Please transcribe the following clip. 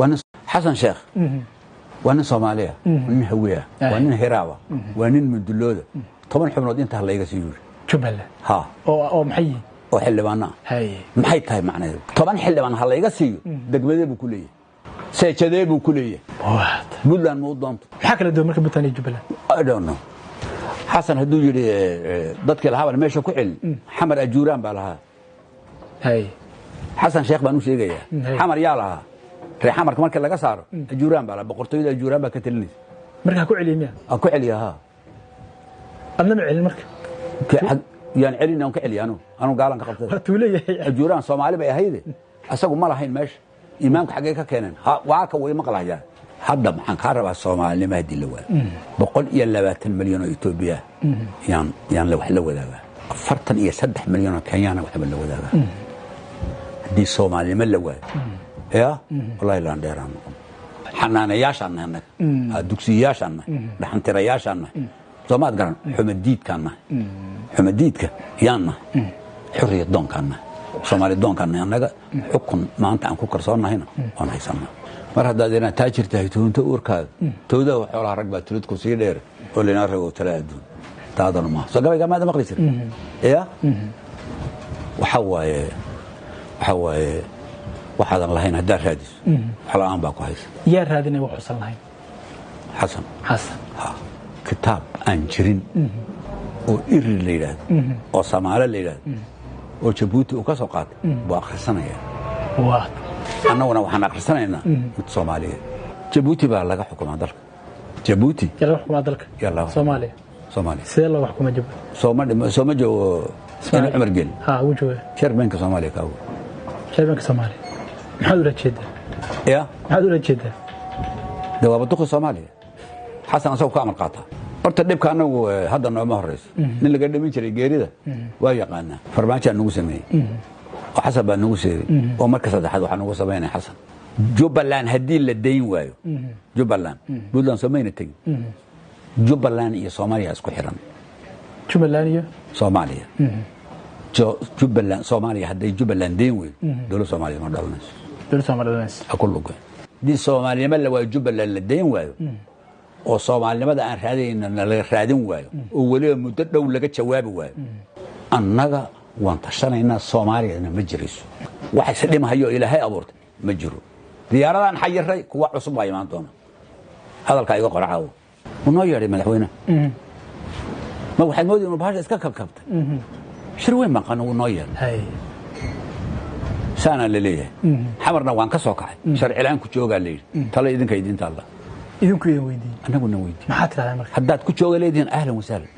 وانا حسن شيخ وانا صوماليه وانا هويه وانا هراوه وانا مدلوده طبعا حبنود انت هلا iga sii yuri jubbaland ها oo maxay oo xildhibaana hay maxay tahay macnaheedu طبعا xildhibaan halla iga siiyo degmadee buu ku leeyahay seejadee buu ku leeyahay buntland ma u doonto maxaa kala duwan marka buntland iyo jubbaland I don't know xasan haduu yiri dadkii la habal meesha ku celi xamar ajuuraan baa lahaa hay xasan sheekh baan u sheegayaa xamar yaa lahaa reexamarka marka laga saaro ajuuraan baa la boqortooyada ajuuraan baa ka talinaysa marka ku celiyaa ku celiyaa adna ma celin marka yaan celin aan ka celiyaano anu gaalan ka qabtay tuu leeyahay ajuuraan Soomaali bay ahayd asagu ma lahayn meesha imaamka xagee ka keenan waa ka way maqlaayaan hadda maxaan ka rabaa Soomaalnimo hadii la waa 120 milyan oo Itoobiya yaan la wax la wadaaga 43 milyan oo Kenyan wax la wadaaga hadii Soomaalnimo la waa يا والله لا نديران حنانياشان هناك دكسياشان دحنترياشان سوماد قرن حمديد كان حمديدك يانا حريه دون كان سومالي دون كان هناك حكم ما انت ان كرسونا هنا وانا هيسمع mar hadaadina taajir tahay toonta uurkaada tooda xoolaha rag baa tulidku sii dheer oo leena rago talaadu taadana ma soo gabay gamaada maqlisir ya waxa waaye waxaan lahayn hadaa raadis waxa aan baa ku haysan yaa raadinay wax xusan lahayn xasan ha kitaab aan jirin oo iri leeyahay oo Soomaali leeyahay oo Djibouti uu ka soo qaatay baa akhrisanaya waa annaguna waxaan akhrisanaynaa mid Soomaaliyeed Djibouti baa laga xukumaa dalka Djibouti yaa laga xukumaa dalka Soomaaliya sidee loo xukumaa Djibouti Soomaaliya Umar Gel ha uu jooga chairmanka Soomaaliya ka chairmanka Soomaaliya maxaad ula jeedaa ya maxaad ula jeedaa dawaabadku Soomaaliya xasan asoo ka amar qaata horta dhibka anagu hadda nooma horeyso nin laga dhimin jiray geerida waa yaqaana farmaajo anagu sameeyay oo xasan baa nagu sheegay oo marka saddexaad waxa nagu sameeyay xasan Jubbaland hadii la deyn waayo Jubbaland buntland sameeyna tagi Jubbaland iyo Soomaaliya isku xiran Jubbaland iyo Soomaaliya Jubbaland Soomaaliya hadii Jubbaland deyn waayo dawladda Soomaaliya ma dhalanayso dawladda Soomaaliya akulu di Soomaaliya ma la waa Jubbaland la deyn waayo oo Soomaalinimada aan raadinayna la raadin waayo oo waliba muddo dhow laga jawaabi waayo annaga waan tashanayna Soomaaliya ma jiriso waxa sidhimahayo Ilaahay abuurtay ma jiro diyaaradan xayiray kuwa cusub ay imaan doona hadalka iga qoracaaw unoo yeeray madaxweyne ma waxay moodeen inuu bahasha iska kabkabtay shirweyn ma qanu unoo yeeray saana leeyahay xamarna waan ka soo kacay sharciilaan ku jooga leeyahay tala idinka idinta Allah idinku weydiin anaguna weydiin maxaa tiraahdaa marka haddaad ku jooga leediin ahlan wa sahlan